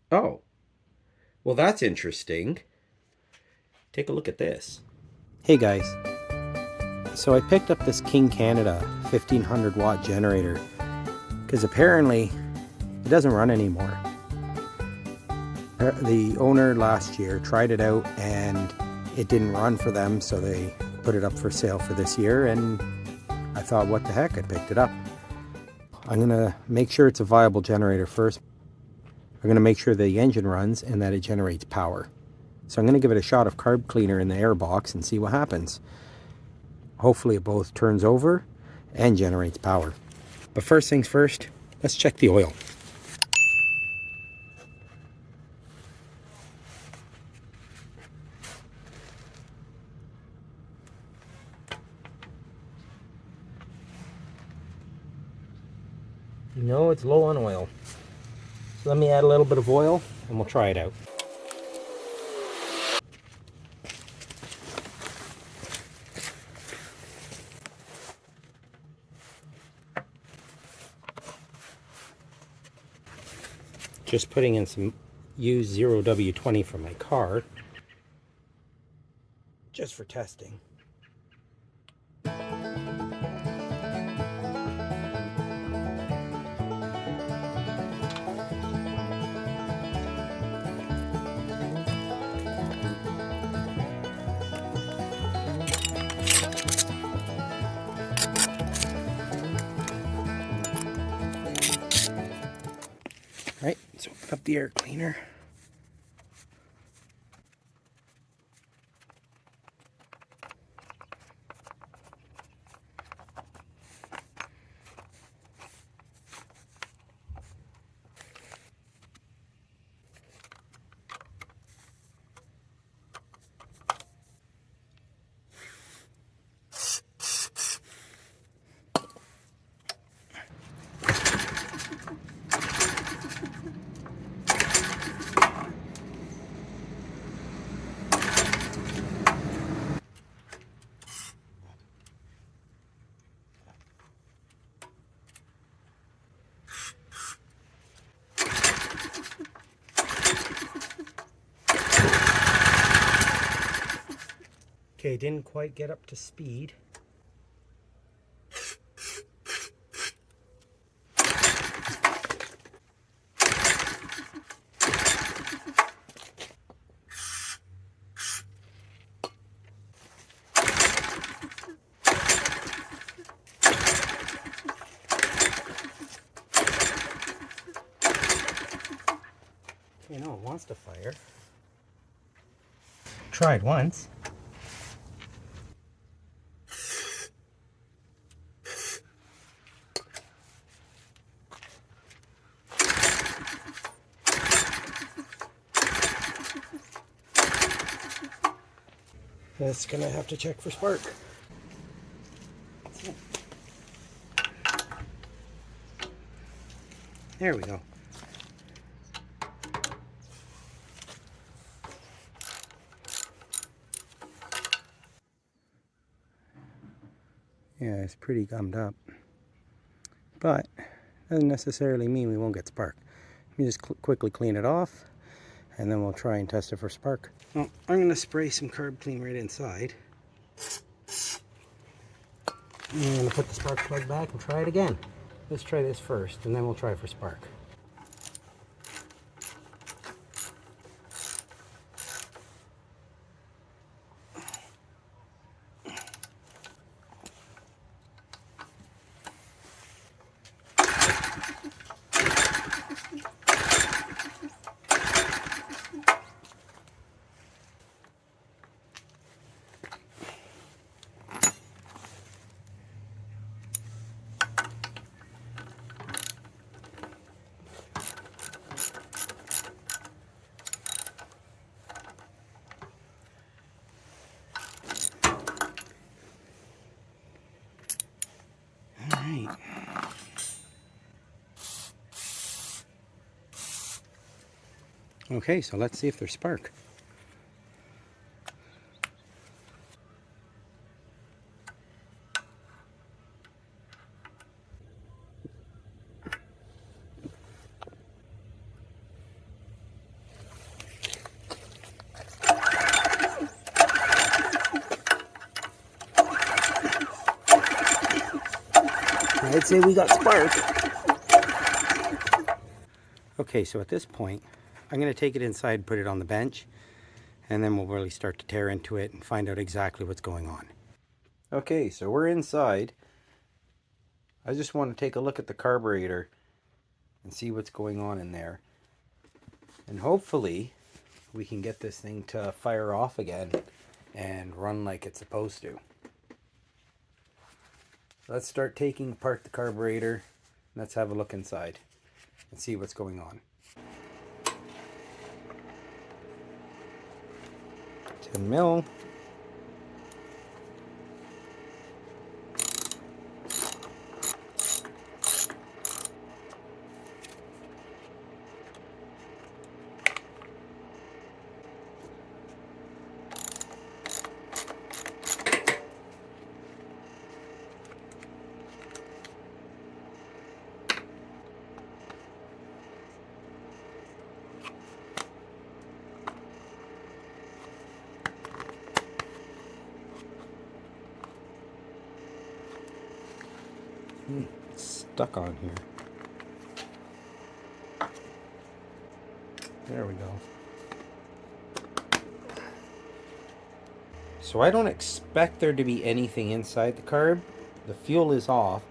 Oh, well, that's interesting. Take a look at this. Hey guys, so I picked up this King Canada 1500 watt generator because apparently it doesn't run anymore. The owner last year tried it out and it didn't run for them, so they put it up for sale for this year, and I thought, what the heck, I picked it up. I'm gonna make sure it's a viable generator first. I'm gonna make sure the engine runs and that it generates power. So I'm gonna give it a shot of carb cleaner in the air box and see what happens. Hopefully it both turns over and generates power. But first things first, let's check the oil. No, it's low on oil. So let me add a little bit of oil and we'll try it out. Just putting in some used 0W20 from my car, just for testing. Right, so open up the air cleaner. Okay, didn't quite get up to speed. You know, it wants to fire. Tried once. It's gonna have to check for spark. There we go. Yeah, it's pretty gummed up, but doesn't necessarily mean we won't get spark. Let me just quickly clean it off, and then we'll try and test it for spark. Well, I'm going to spray some carb clean right inside. I'm going to put the spark plug back and try it again. Let's try this first, and then we'll try for spark. Alright. Okay, so let's see if there's spark. I'd say we got spark. Okay, so at this point, I'm going to take it inside, put it on the bench, and then we'll really start to tear into it and find out exactly what's going on. Okay, so we're inside. I just want to take a look at the carburetor and see what's going on in there. And hopefully we can get this thing to fire off again and run like it's supposed to. Let's start taking apart the carburetor. Let's have a look inside and see what's going on. 10 mil. It's stuck on here. There we go. So I don't expect there to be anything inside the carb. The fuel is off.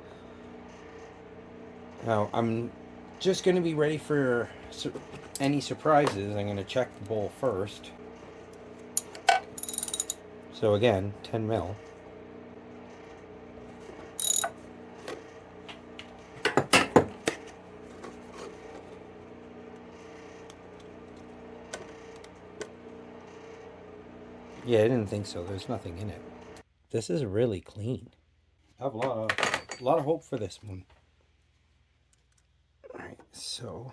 Now I'm just going to be ready for any surprises. I'm going to check the bowl first. So again, 10 mil. Yeah, I didn't think so. There's nothing in it. This is really clean. I have a lot of hope for this one. All right, so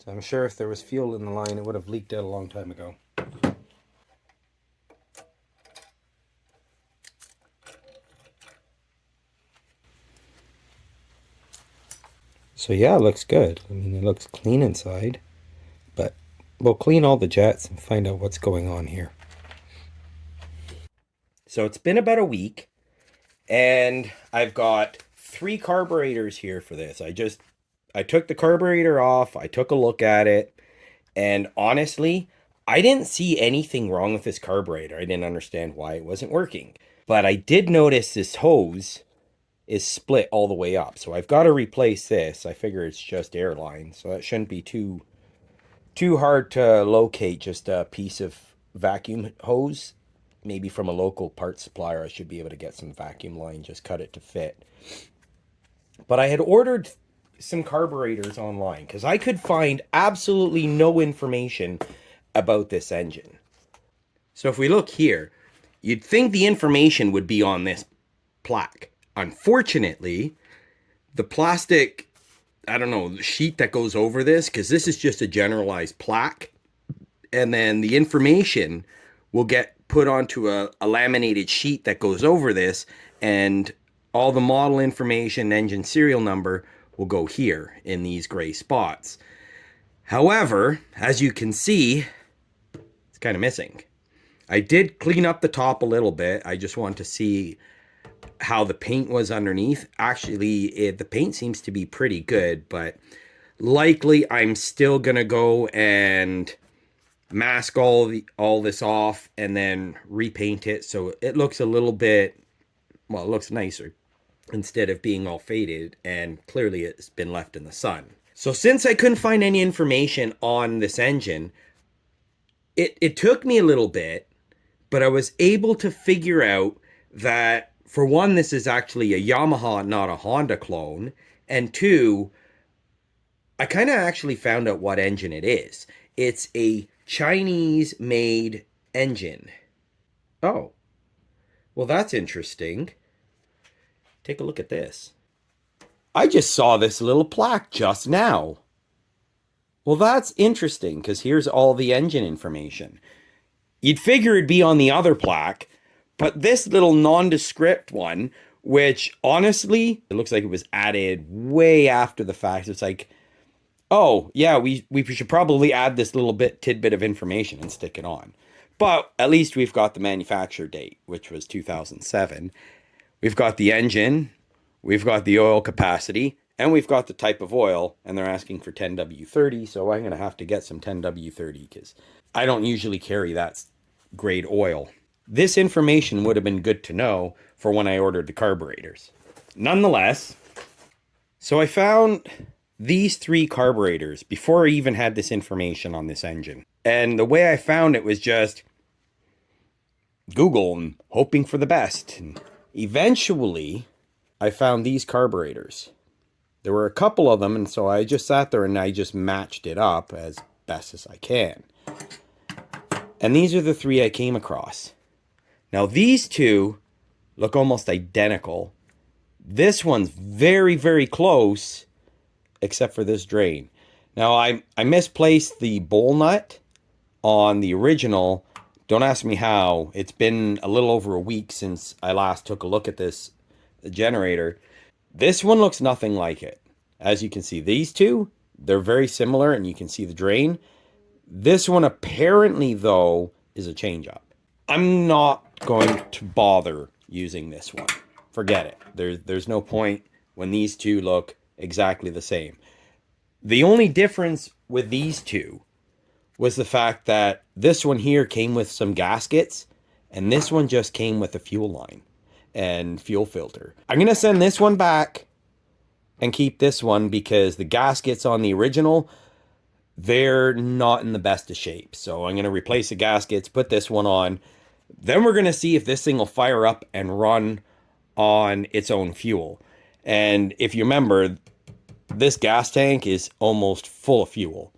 I'm sure if there was fuel in the line, it would have leaked out a long time ago. So yeah, it looks good. I mean, it looks clean inside, but we'll clean all the jets and find out what's going on here. So it's been about a week, and I've got 3 carburetors here for this. I took the carburetor off, I took a look at it, and honestly, I didn't see anything wrong with this carburetor. I didn't understand why it wasn't working. But I did notice this hose is split all the way up. So I've got to replace this. I figure it's just airline, so that shouldn't be too hard to locate. Just a piece of vacuum hose. Maybe from a local parts supplier, I should be able to get some vacuum line, just cut it to fit. But I had ordered some carburetors online because I could find absolutely no information about this engine. So if we look here, you'd think the information would be on this plaque. Unfortunately, the plastic, I don't know, the sheet that goes over this, because this is just a generalized plaque, and then the information will get put onto a laminated sheet that goes over this, and all the model information, engine serial number will go here in these gray spots. However, as you can see, it's kind of missing. I did clean up the top a little bit. I just wanted to see how the paint was underneath. Actually, the paint seems to be pretty good, but likely I'm still gonna go and mask all this off and then repaint it so it looks a little bit, well, it looks nicer instead of being all faded, and clearly it's been left in the sun. So since I couldn't find any information on this engine, it took me a little bit, but I was able to figure out that, for one, this is actually a Yamaha, not a Honda clone, and 2, I kind of actually found out what engine it is. It's a Chinese-made engine. Oh, well, that's interesting. Take a look at this. I just saw this little plaque just now. Well, that's interesting, because here's all the engine information. You'd figure it'd be on the other plaque, but this little nondescript one, which honestly, it looks like it was added way after the fact. It's like, oh, yeah, we should probably add this little tidbit of information and stick it on. But at least we've got the manufacture date, which was 2007. We've got the engine, we've got the oil capacity, and we've got the type of oil, and they're asking for 10W30, so I'm going to have to get some 10W30 because I don't usually carry that grade oil. This information would have been good to know for when I ordered the carburetors. Nonetheless, so I found these 3 carburetors before I even had this information on this engine. And the way I found it was just Google and hoping for the best. And eventually, I found these carburetors. There were a couple of them, and so I just sat there and I just matched it up as best as I can. And these are the 3 I came across. Now these 2 look almost identical. This one's very, very close, except for this drain. Now I misplaced the bowl nut on the original. Don't ask me how. It's been a little over a week since I last took a look at this generator. This one looks nothing like it. As you can see, these 2, they're very similar, and you can see the drain. This one apparently, though, is a change-up. I'm not going to bother using this one. Forget it. There's no point when these 2 look exactly the same. The only difference with these 2 was the fact that this one here came with some gaskets, and this one just came with a fuel line and fuel filter. I'm going to send this one back and keep this one because the gaskets on the original, they're not in the best of shape. So I'm going to replace the gaskets, put this one on. Then we're going to see if this thing will fire up and run on its own fuel. And if you remember, this gas tank is almost full of fuel.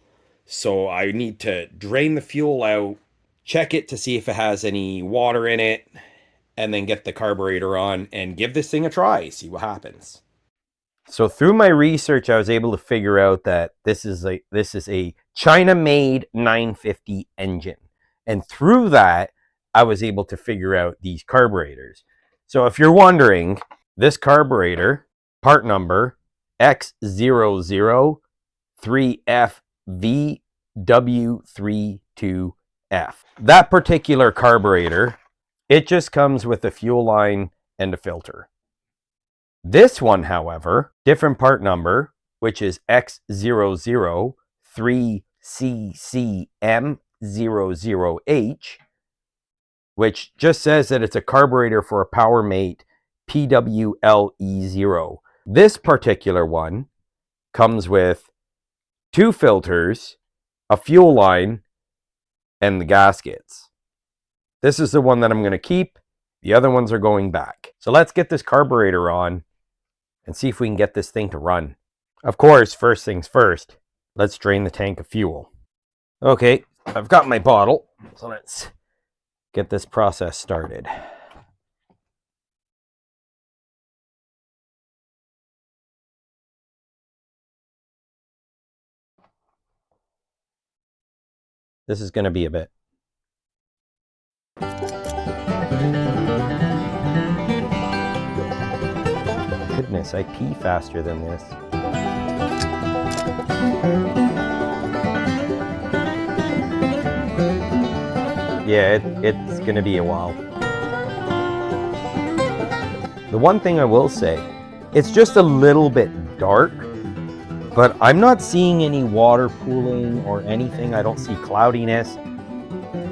So I need to drain the fuel out, check it to see if it has any water in it, and then get the carburetor on and give this thing a try, see what happens. So through my research, I was able to figure out that this is a China-made 950 engine. And through that, I was able to figure out these carburetors. So if you're wondering, this carburetor, part number X003FVW32F. That particular carburetor, it just comes with a fuel line and a filter. This one, however, different part number, which is X003CCM00H, which just says that it's a carburetor for a PowerMate PWLE0. This particular one comes with 2 filters, a fuel line, and the gaskets. This is the one that I'm going to keep. The other ones are going back. So let's get this carburetor on and see if we can get this thing to run. Of course, first things first, let's drain the tank of fuel. Okay, I've got my bottle, so let's get this process started. This is going to be a bit. Goodness, I pee faster than this. Yeah, it's going to be a while. The one thing I will say, it's just a little bit dark, but I'm not seeing any water pooling or anything. I don't see cloudiness.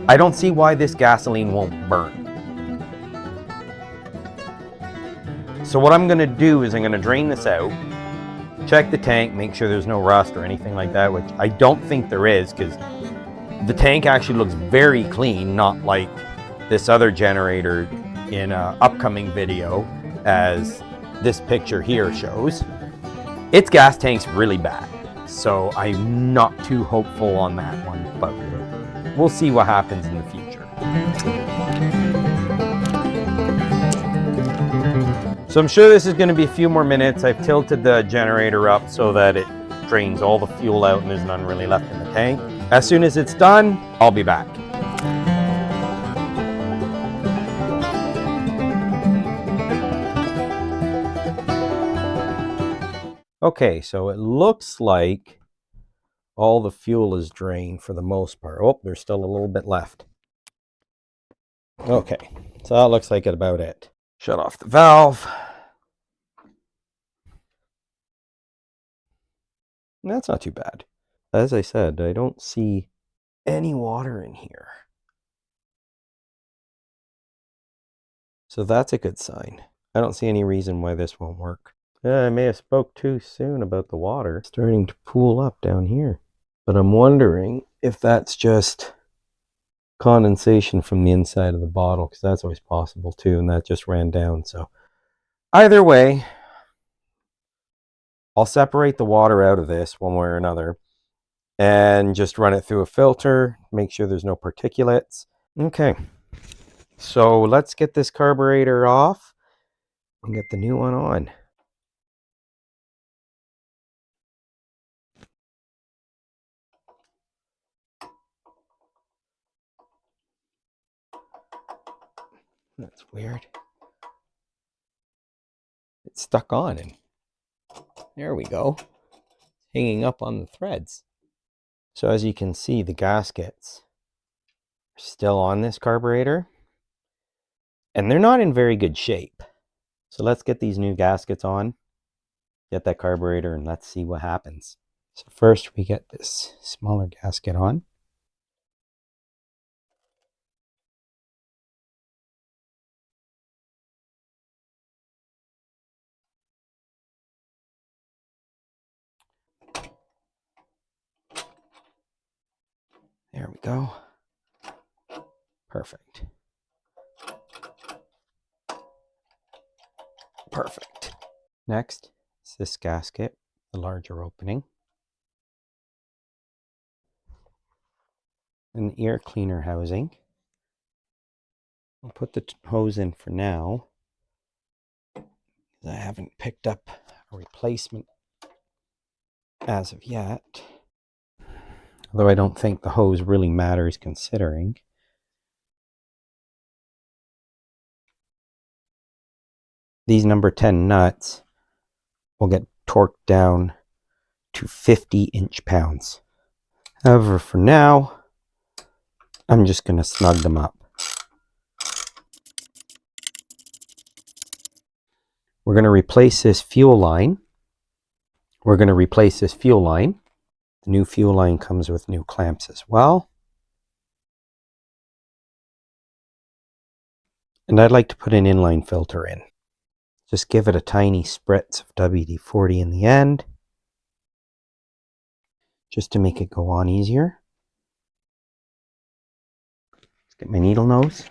I don't see why this gasoline won't burn. So what I'm going to do is I'm going to drain this out, check the tank, make sure there's no rust or anything like that, which I don't think there is because the tank actually looks very clean, not like this other generator in an upcoming video as this picture here shows. Its gas tank's really bad, so I'm not too hopeful on that one, but we'll see what happens in the future. So I'm sure this is going to be a few more minutes. I've tilted the generator up so that it drains all the fuel out and there's none really left in the tank. As soon as it's done, I'll be back. Okay, so it looks like all the fuel is drained for the most part. Oh, there's still a little bit left. Okay, so that looks like about it. Shut off the valve. That's not too bad. As I said, I don't see any water in here. So that's a good sign. I don't see any reason why this won't work. I may have spoke too soon about the water starting to pool up down here. But I'm wondering if that's just condensation from the inside of the bottle, because that's always possible too, and that just ran down. So either way, I'll separate the water out of this one way or another and just run it through a filter, make sure there's no particulates. Okay, so let's get this carburetor off and get the new one on. That's weird. It's stuck on, and there we go, hanging up on the threads. So as you can see, the gaskets are still on this carburetor, and they're not in very good shape. So let's get these new gaskets on, get that carburetor, and let's see what happens. So first we get this smaller gasket on. There we go. Perfect. Perfect. Next is this gasket, the larger opening. And the air cleaner housing. I'll put the hose in for now. I haven't picked up a replacement as of yet. Although I don't think the hose really matters considering. These number 10 nuts will get torqued down to 50 inch-pounds. However, for now, I'm just going to snug them up. We're going to replace this fuel line. The new fuel line comes with new clamps as well. And I'd like to put an inline filter in. Just give it a tiny spritz of WD-40 in the end, just to make it go on easier. Let's get my needle nose.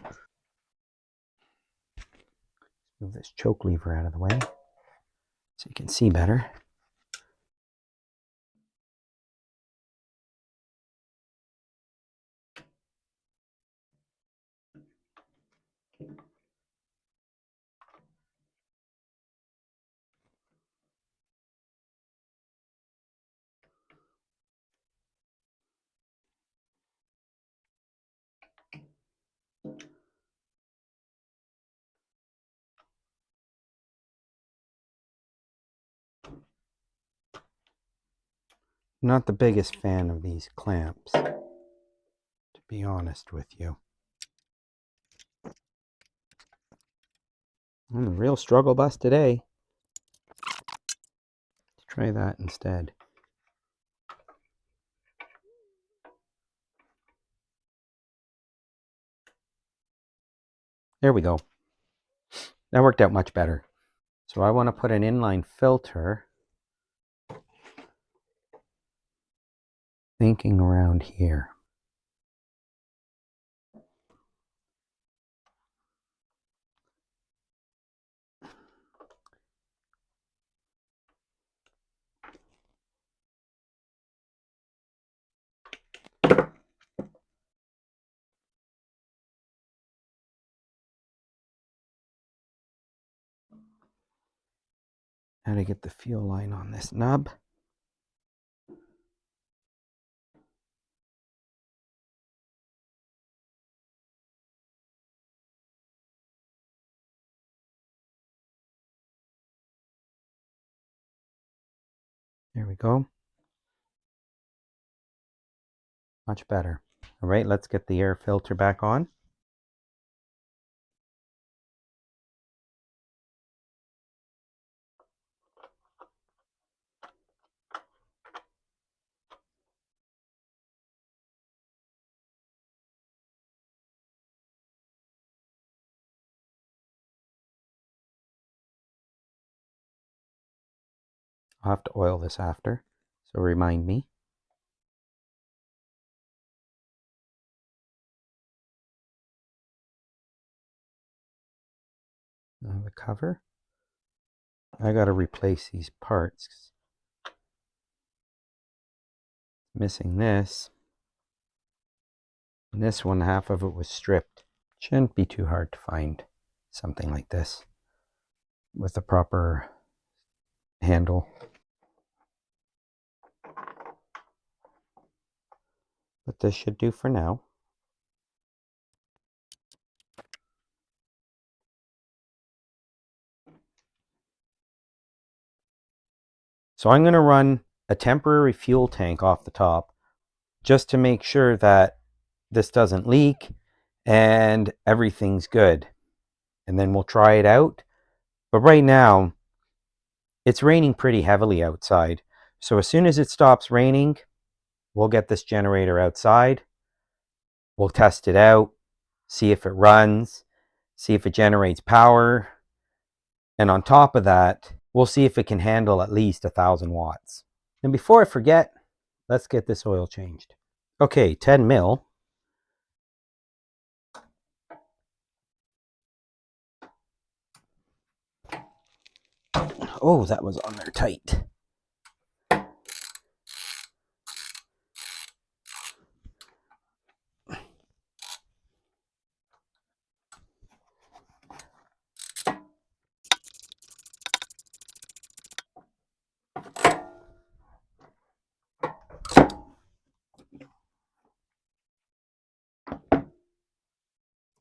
Move this choke lever out of the way so you can see better. Not the biggest fan of these clamps, to be honest with you. I'm a real struggle bus today. Let's try that instead. There we go. That worked out much better. So I want to put an inline filter, thinking around here. how to get the fuel line on this nub. There we go. Much better. All right, let's get the air filter back on. I'll have to oil this after, so remind me. The cover. I got to replace these parts. Missing this. And this one, half of it was stripped. Shouldn't be too hard to find something like this with a proper handle. But this should do for now. So I'm going to run a temporary fuel tank off the top just to make sure that this doesn't leak and everything's good. And then we'll try it out. But right now, it's raining pretty heavily outside. So as soon as it stops raining, we'll get this generator outside. We'll test it out, see if it runs, see if it generates power. And on top of that, we'll see if it can handle at least 1,000 watts. And before I forget, let's get this oil changed. Okay, 10 mil. Oh, that was on there tight.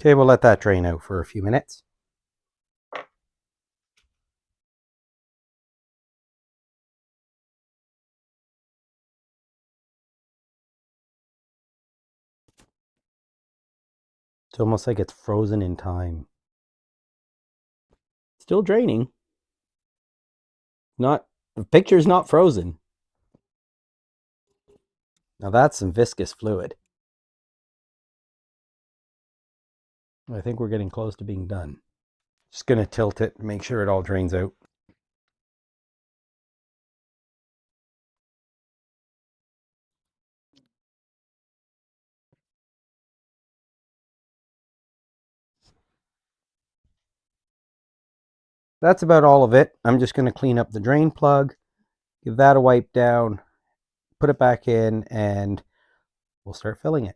Okay, we'll let that drain out for a few minutes. It's almost like it's frozen in time. Still draining. The picture's not frozen. Now that's some viscous fluid. I think we're getting close to being done. Just going to tilt it and make sure it all drains out. That's about all of it. I'm just going to clean up the drain plug, give that a wipe down, put it back in, and we'll start filling it.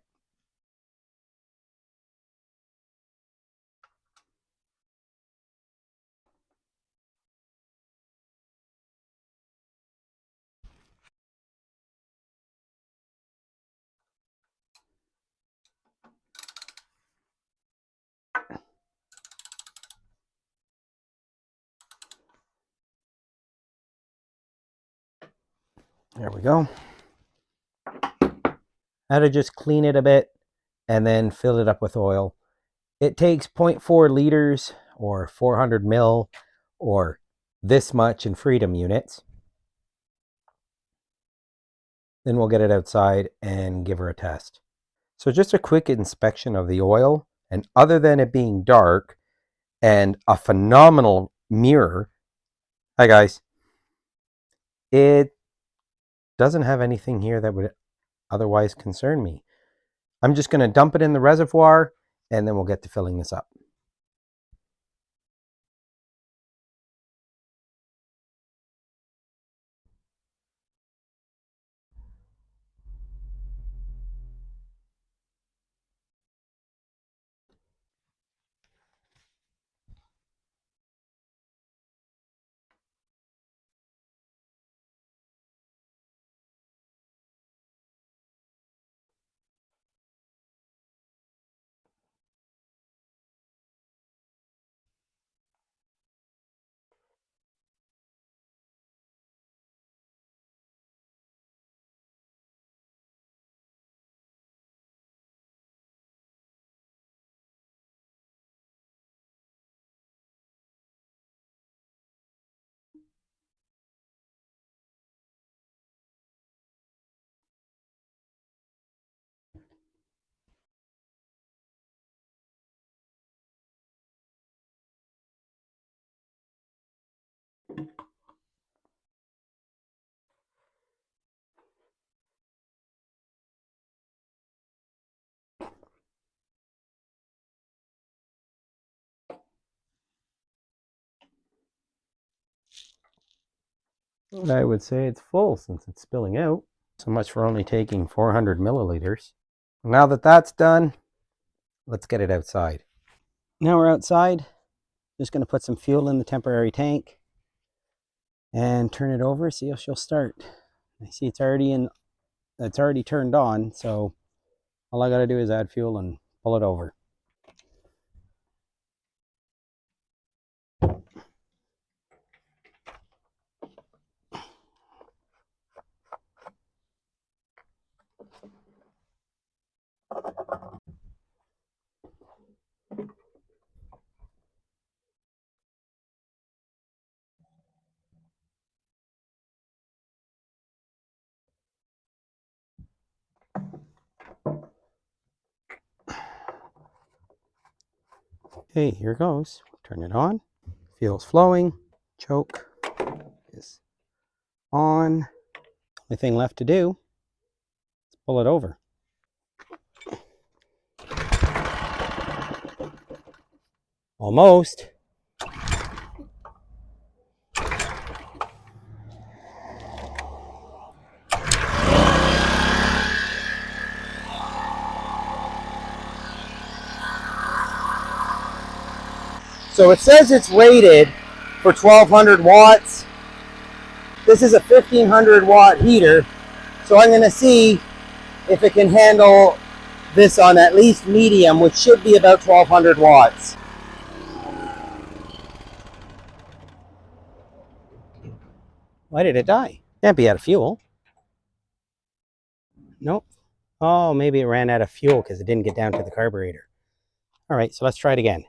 There we go. Now to just clean it a bit and then fill it up with oil. It takes 0.4 liters or 400 mil or this much in Freedom units. Then we'll get it outside and give her a test. So just a quick inspection of the oil, and other than it being dark and a phenomenal mirror, hi guys, it doesn't have anything here that would otherwise concern me. I'm just going to dump it in the reservoir and then we'll get to filling this up. I would say it's full since it's spilling out. So much for only taking 400 milliliters. Now that that's done, let's get it outside. Now we're outside. Just going to put some fuel in the temporary tank and turn it over, see if she'll start. I see it's already turned on, so all I got to do is add fuel and pull it over. Okay, here goes. Turn it on. Fuel's flowing. Choke is on. Only thing left to do is pull it over. Almost. So it says it's rated for 1200 watts. This is a 1500 watt heater. So I'm going to see if it can handle this on at least medium, which should be about 1200 watts. Why did it die? Can't be out of fuel. Nope. Oh, maybe it ran out of fuel because it didn't get down to the carburetor. All right, so let's try it again.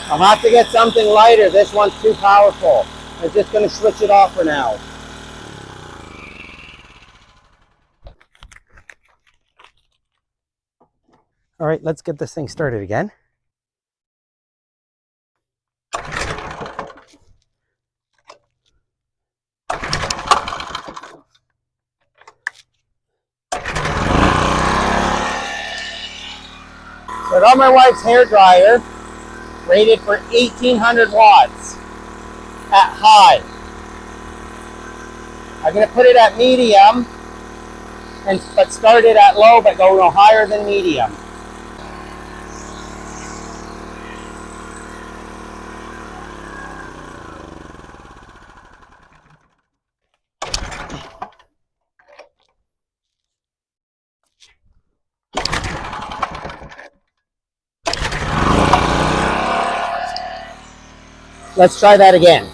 I'll have to get something lighter. This one's too powerful. I'm just going to switch it off for now. All right, let's get this thing started again. So I got my wife's hair dryer rated for 1800 watts at high. I'm going to put it at medium, but start it at low, but go no higher than medium. Let's try that again.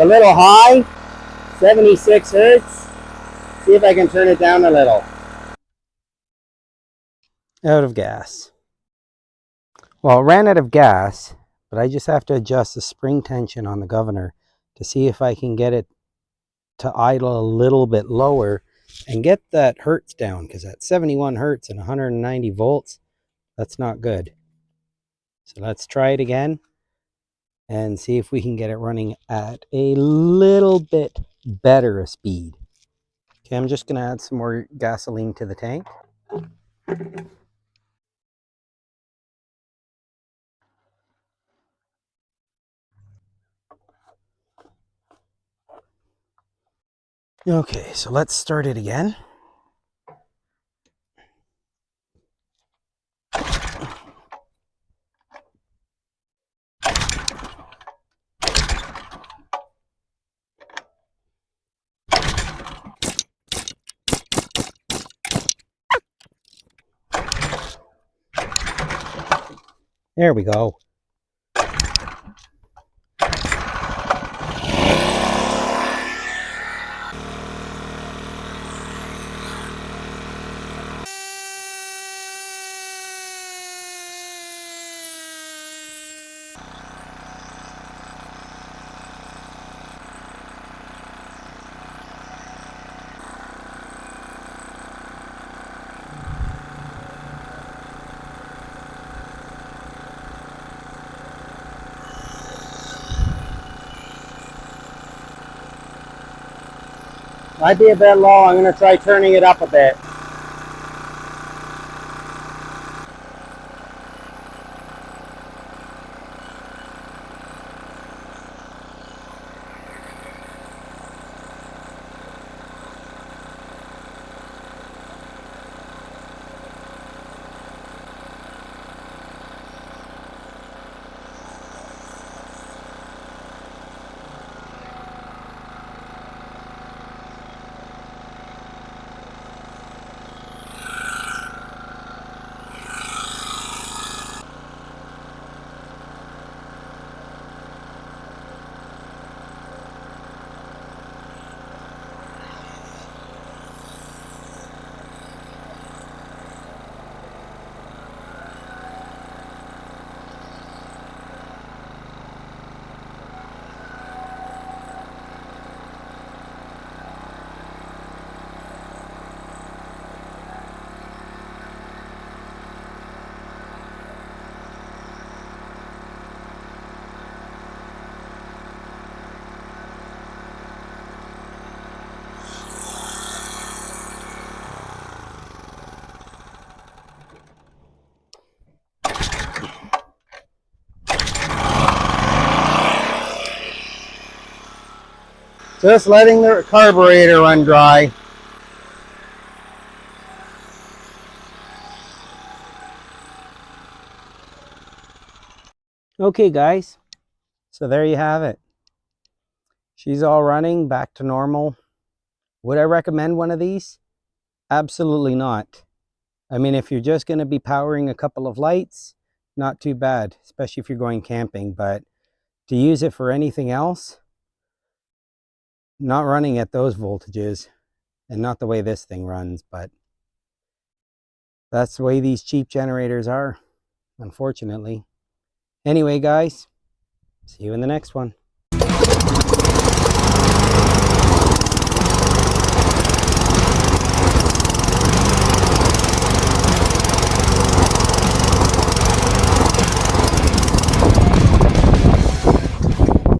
a little high, 76 hertz. See if I can turn it down a little. Out of gas. Well, it ran out of gas, but I just have to adjust the spring tension on the governor to see if I can get it to idle a little bit lower and get that hertz down, because at 71 hertz and 190 volts, that's not good. So let's try it again and see if we can get it running at a little bit better a speed. Okay, I'm just going to add some more gasoline to the tank. Okay, so let's start it again. There we go. Might be a bit low. I'm going to try turning it up a bit. Just letting the carburetor run dry. Okay guys, so there you have it. She's all running back to normal. Would I recommend one of these? Absolutely not. I mean, if you're just going to be powering a couple of lights, not too bad, especially if you're going camping, but to use it for anything else, not running at those voltages and not the way this thing runs, but that's the way these cheap generators are, unfortunately. Anyway, guys, see you in the next one.